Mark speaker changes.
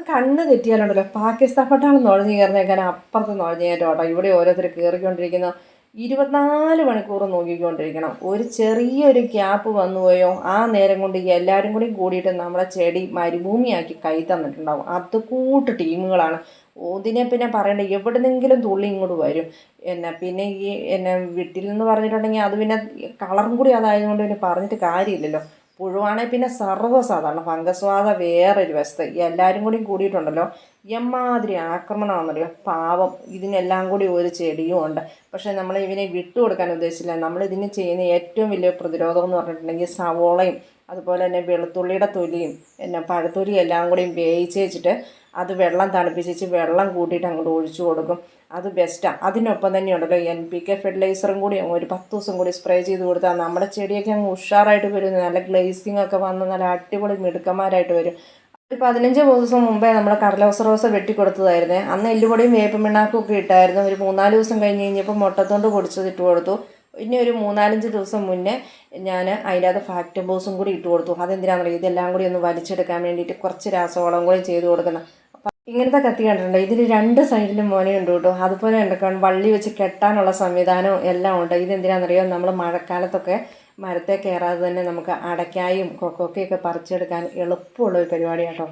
Speaker 1: കണ്ണ് തെറ്റിയാലുണ്ടല്ലോ പാകിസ്ഥാൻ പട്ടാളം നുഴഞ്ഞു കയറുന്നേക്കാൻ അപ്പുറത്ത് നുഴഞ്ഞു കയറ്റോട്ടോ. ഇവിടെ ഓരോരുത്തർ കയറിക്കൊണ്ടിരിക്കുന്ന 24 മണിക്കൂർ നോക്കിക്കൊണ്ടിരിക്കണം. ഒരു ചെറിയൊരു ഗ്യാപ്പ് വന്നു പോയോ ആ നേരം കൊണ്ട് എല്ലാവരും കൂടി കൂടിയിട്ട് നമ്മളെ ചെടി മരുഭൂമിയാക്കി കൈ തന്നിട്ടുണ്ടാവും. അതുകൂട്ട് ടീമുകളാണ്. ഇതിനെ പിന്നെ പറയണ്ട, എവിടെന്നെങ്കിലും തുള്ളി ഇങ്ങോട്ട് വരും. പിന്നെ ഈ വീട്ടിൽ നിന്ന് പറഞ്ഞിട്ടുണ്ടെങ്കിൽ അത് പിന്നെ കളറും കൂടി അതായതുകൊണ്ട് പിന്നെ പറഞ്ഞിട്ട് കാര്യമില്ലല്ലോ. പുഴുവാണെങ്കിൽ പിന്നെ സർവ്വസാധാരണ, ഫംഗസ് വേറൊരു വശത്ത് എല്ലാവരും കൂടി കൂടിയിട്ടുണ്ടല്ലോ എമ്മാതിരി ആക്രമണമാണെന്നറിയോ. പാവം ഇതിനെല്ലാം കൂടി ഒരു ചെടിയും ഉണ്ട്. പക്ഷേ നമ്മൾ ഇവനെ വിട്ടുകൊടുക്കാൻ ഉദ്ദേശിച്ചില്ല. നമ്മൾ ഇതിന് ചെയ്യുന്ന ഏറ്റവും വലിയ പ്രതിരോധം എന്ന് പറഞ്ഞിട്ടുണ്ടെങ്കിൽ സവോളയും അതുപോലെ തന്നെ വെളുത്തുള്ളിയുടെ തൊലിയും പഴത്തൊലിയും എല്ലാം കൂടി വേവിച്ച് വെച്ചിട്ട് അത് വെള്ളം തണുപ്പിച്ച് വെള്ളം കൂട്ടിയിട്ട് അങ്ങോട്ട് ഒഴിച്ചു കൊടുക്കും. അത് ബെസ്റ്റാണ്. അതിനൊപ്പം തന്നെ ഉണ്ടല്ലോ NPK ഫെർട്ടിലൈസറും കൂടി ഒരു 10 ദിവസം കൂടി സ്പ്രേ ചെയ്ത് കൊടുത്താൽ നമ്മുടെ ചെടിയൊക്കെ അങ്ങ് ഉഷാറായിട്ട് വരും. നല്ല ഗ്ലേസിങ് ഒക്കെ വന്ന് നല്ല അടിപൊളി മിടുക്കന്മാരായിട്ട് വരും. ഒരു 15 ദിവസം മുമ്പേ നമ്മൾ കടലോസ റോസ വെട്ടിക്കൊടുത്തതായിരുന്നേ. അന്ന് എല്ലുപൊടിയും വേപ്പും പിണ്ണാക്കും ഒക്കെ ഇട്ടായിരുന്നു. ഒരു 3-4 ദിവസം കഴിഞ്ഞ് കഴിഞ്ഞപ്പോൾ മുട്ടത്തോണ്ട് പൊടിച്ചത് ഇട്ട് കൊടുത്തു. ഇനി ഒരു 3-5 ദിവസം മുന്നേ ഞാൻ അതിനകത്ത് ഫാക്ടംബോസും കൂടി ഇട്ട് കൊടുത്തു. അതെന്തിനാണെന്ന് പറയുക, ഇതെല്ലാം കൂടി ഒന്ന് വലിച്ചെടുക്കാൻ വേണ്ടിയിട്ട് കുറച്ച് രാസവളം കൂടി ചെയ്ത് കൊടുക്കണം. അപ്പം ഇങ്ങനത്തെ കത്തി കണ്ടിട്ടുണ്ട്. ഇതിന് 2 സൈഡിലും മോനയുണ്ട് കേട്ടോ. അതുപോലെ ഉണ്ട് വള്ളി വെച്ച് കെട്ടാനുള്ള സംവിധാനവും എല്ലാം ഉണ്ട്. ഇതെന്തിനാണെന്നറിയോ, നമ്മൾ മഴക്കാലത്തൊക്കെ മരത്തെ കയറാതെ തന്നെ നമുക്ക് അടയ്ക്കായും കൊക്കോക്കയൊക്കെ പറിച്ചെടുക്കാൻ എളുപ്പമുള്ള ഒരു പരിപാടിയാണ് കേട്ടോ.